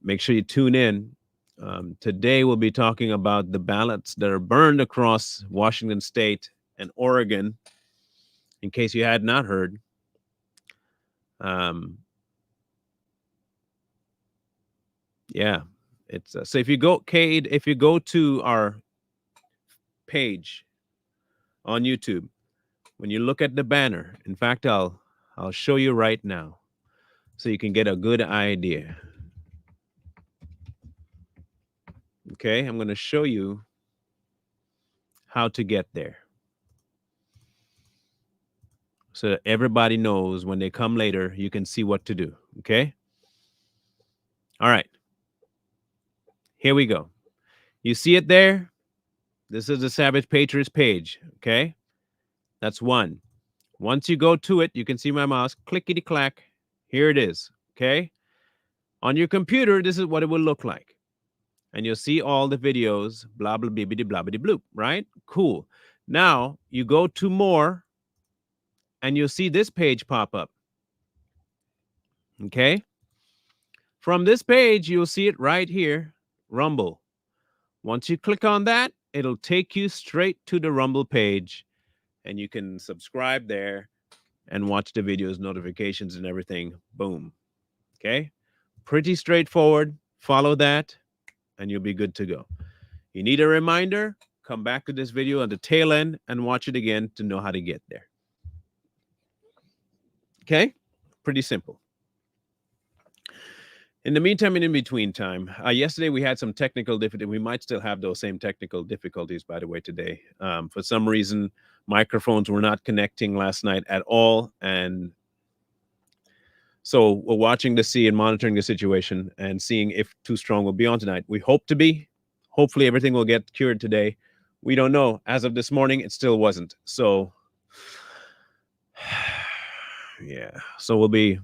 Make sure you tune in. Today we'll be talking about the ballots that are burned across Washington State and Oregon, in case you had not heard. Yeah, it's so if you go, Cade, if you go to our page on YouTube, when you look at the banner, in fact, I'll show you right now so you can get a good idea. Okay, I'm going to show you how to get there so that everybody knows when they come later, you can see what to do. Okay. All right. Here we go. You see it there? This is the Savage Patriots page. Okay. That's one. Once you go to it, you can see my mouse. Clickety clack. Here it is. Okay. On your computer, this is what it will look like. And you'll see all the videos, blah, blah, bibbidi, blah, bitty, bloop, right? Cool. Now you go to more and you'll see this page pop up. Okay. From this page, you'll see it right here, Rumble. Once you click on that, it'll take you straight to the Rumble page and you can subscribe there and watch the videos, notifications, and everything. Boom. Okay. Pretty straightforward. Follow that, and you'll be good to go. You need a reminder? Come back to this video at the tail end and watch it again to know how to get there. Okay? Pretty simple. In the meantime and in between time, yesterday we had some technical difficulties. We might still have those same technical difficulties, by the way, today. For some reason, microphones were not connecting last night at all. And so we're watching to see and monitoring the situation and seeing if Too Strong will be on tonight. We hope to be. Hopefully everything will get cured today. We don't know. As of this morning, it still wasn't. So, yeah. So we'll be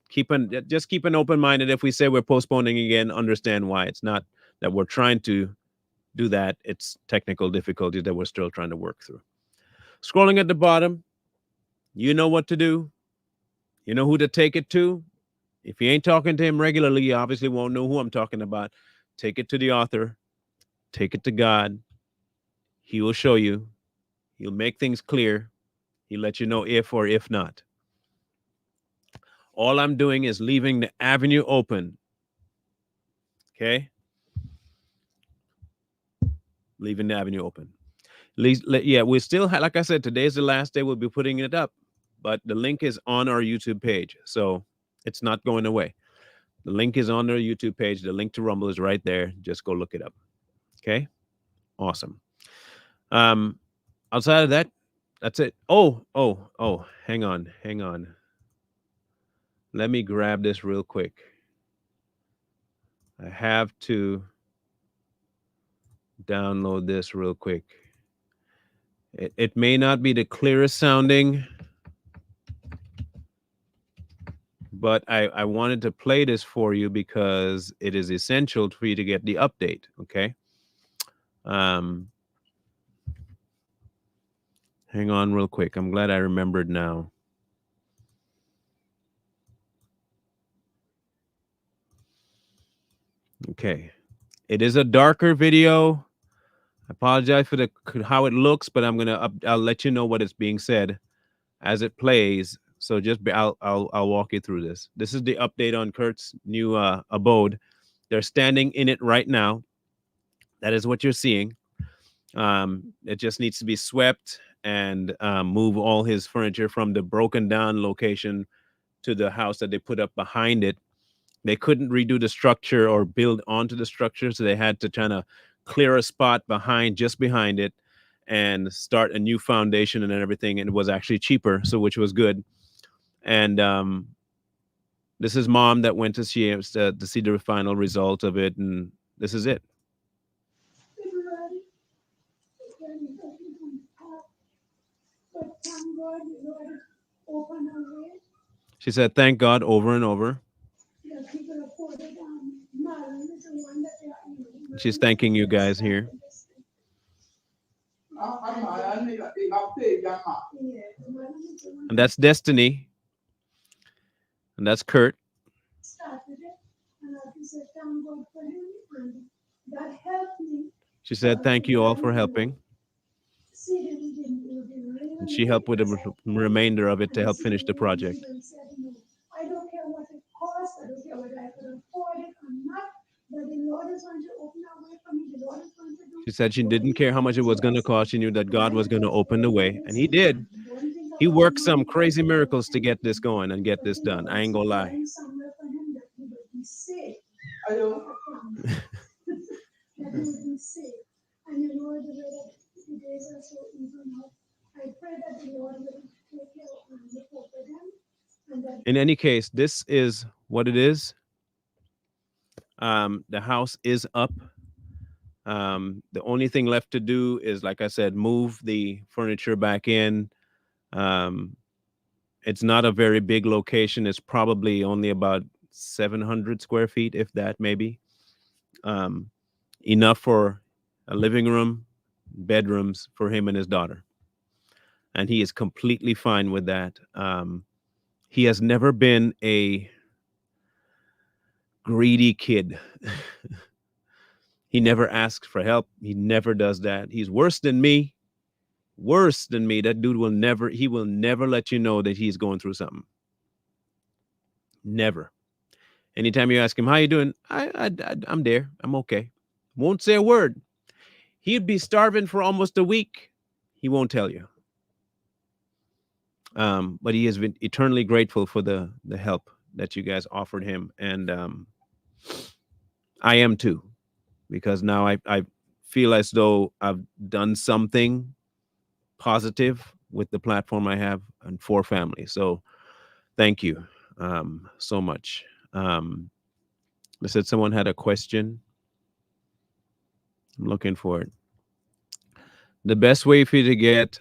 keep an open mind. And if we say we're postponing again, understand why. It's not that we're trying to do that. It's technical difficulties that we're still trying to work through. Scrolling at the bottom, you know what to do. You know who to take it to. If you ain't talking to him regularly, you obviously won't know who I'm talking about. Take it to the author. Take it to God. He will show you. He'll make things clear. He'll let you know if or if not. All I'm doing is leaving the avenue open. Okay? Leaving the avenue open. Yeah, we still have, like I said, today's the last day we'll be putting it up, but the link is on our YouTube page, so it's not going away. The link is on our YouTube page. The link to Rumble is right there. Just go look it up. Okay? Awesome. Outside of that, that's it. Oh, hang on. Let me grab this real quick. I have to download this real quick. It may not be the clearest sounding, but I wanted to play this for you because it is essential for you to get the update, okay? Hang on real quick. I'm glad I remembered now. Okay. It is a darker video. I apologize for how it looks, but I'll let you know what is being said as it plays. So I'll walk you through this. This is the update on Kurt's new abode. They're standing in it right now. That is what you're seeing. It just needs to be swept and move all his furniture from the broken down location to the house that they put up behind it. They couldn't redo the structure or build onto the structure, so they had to kind of clear a spot just behind it and start a new foundation and everything. And it was actually cheaper, so which was good. And this is Mom that went to see the final result of it, and this is it. She said, "Thank God," over and over. She's thanking you guys here. And that's Destiny. And that's Kurt. She said, "Thank you all for helping." And she helped with the remainder of it to help finish the project. I don't care what it costs. I don't care whether I could afford it or not. But the Lord is going to open a way for me. The Lord is going to do. She said she didn't care how much it was going to cost. She knew that God was going to open the way, and He did. He worked some crazy miracles to get this going and get this done. I ain't gonna lie. In any case, this is what it is. The house is up. The only thing left to do is, like I said, move the furniture back in. It's not a very big location. It's probably only about 700 square feet, if that, maybe. Enough for a living room, bedrooms for him and his daughter. And he is completely fine with that. He has never been a greedy kid. He never asks for help. He never does that. He's worse than me. worse than me. That dude will never let you know that he's going through something. Never. Anytime you ask him, how you doing? I'm there. I'm okay. Won't say a word. He'd be starving for almost a week. He won't tell you. But he has been eternally grateful for the help that you guys offered him. And I am too, because now I feel as though I've done something positive with the platform I have and for family. So thank you so much. They said someone had a question. I'm looking for it. The best way for you to get,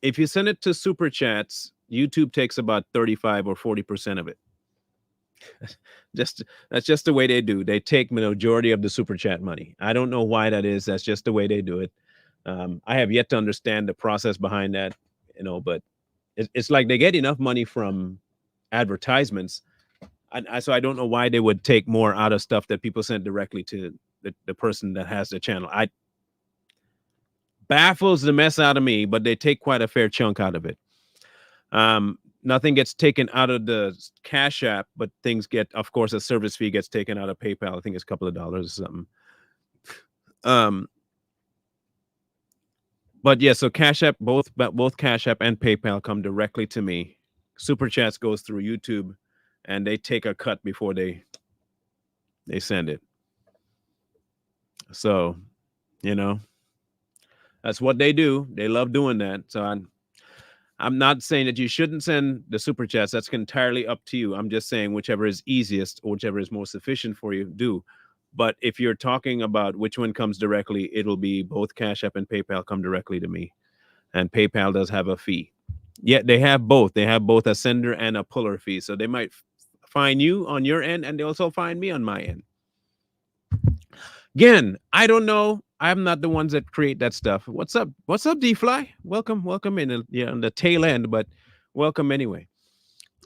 if you send it to Super Chats, YouTube takes about 35 or 40% of it. That's just the way they do. They take the majority of the Super Chat money. I don't know why that is. That's just the way they do it. I have yet to understand the process behind that, but it's like they get enough money from advertisements. So I don't know why they would take more out of stuff that people send directly to the person that has the channel. Baffles the mess out of me, but they take quite a fair chunk out of it. Nothing gets taken out of the Cash App, but things get, of course, a service fee gets taken out of PayPal. I think it's a couple of dollars or something. But yeah, so Cash App, both Cash App and PayPal come directly to me. Super Chats goes through YouTube, and they take a cut before they send it. So, that's what they do. They love doing that. So I'm not saying that you shouldn't send the Super Chats. That's entirely up to you. I'm just saying whichever is easiest or whichever is most efficient for you, do. But if you're talking about which one comes directly, it'll be both Cash App and PayPal come directly to me. And PayPal does have a fee. Yeah, they have both. They have both a sender and a puller fee. So they might find you on your end, and they also find me on my end. Again, I don't know. I'm not the ones that create that stuff. What's up? What's up, D-Fly? Welcome in. On the tail end, but welcome anyway.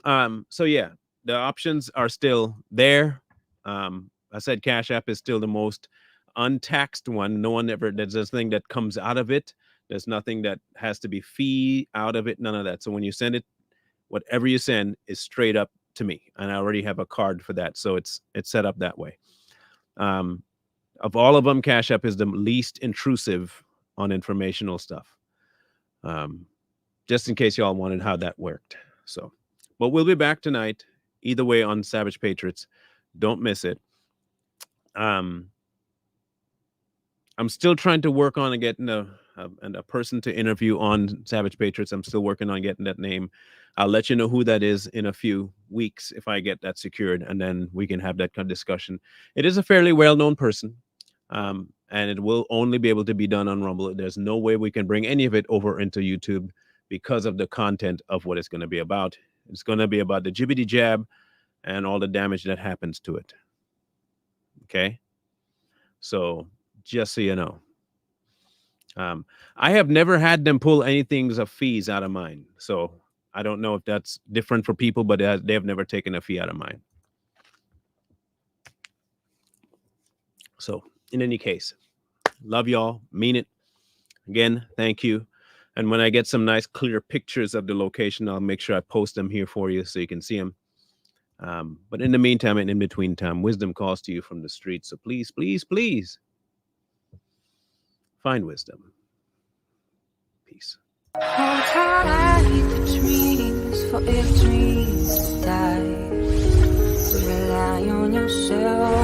So yeah, the options are still there. I said Cash App is still the most untaxed one. No one ever, there's this thing that comes out of it. There's nothing that has to be fee out of it. None of that. So when you send it, whatever you send is straight up to me. And I already have a card for that. So it's set up that way. Of all of them, Cash App is the least intrusive on informational stuff. Just in case y'all wanted how that worked. So, but we'll be back tonight, either way, on Savage Patriots. Don't miss it. I'm still trying to work on getting a person to interview on Savage Patriots. I'm still working on getting that name. I'll let you know who that is in a few weeks if I get that secured, and then we can have that kind of discussion. It is a fairly well-known person, and it will only be able to be done on Rumble. There's no way we can bring any of it over into YouTube because of the content of what it's going to be about. It's going to be about the jibbity jab and all the damage that happens to it. Okay? So just so you know. I have never had them pull anything of fees out of mine. So I don't know if that's different for people, but they have never taken a fee out of mine. So in any case, love y'all, mean it. Again, thank you. And when I get some nice clear pictures of the location, I'll make sure I post them here for you so you can see them. But in the meantime and in between time, wisdom calls to you from the streets. So please, please, please find wisdom. Peace. Hold tight the dreams, for if dreams die, rely on yourself.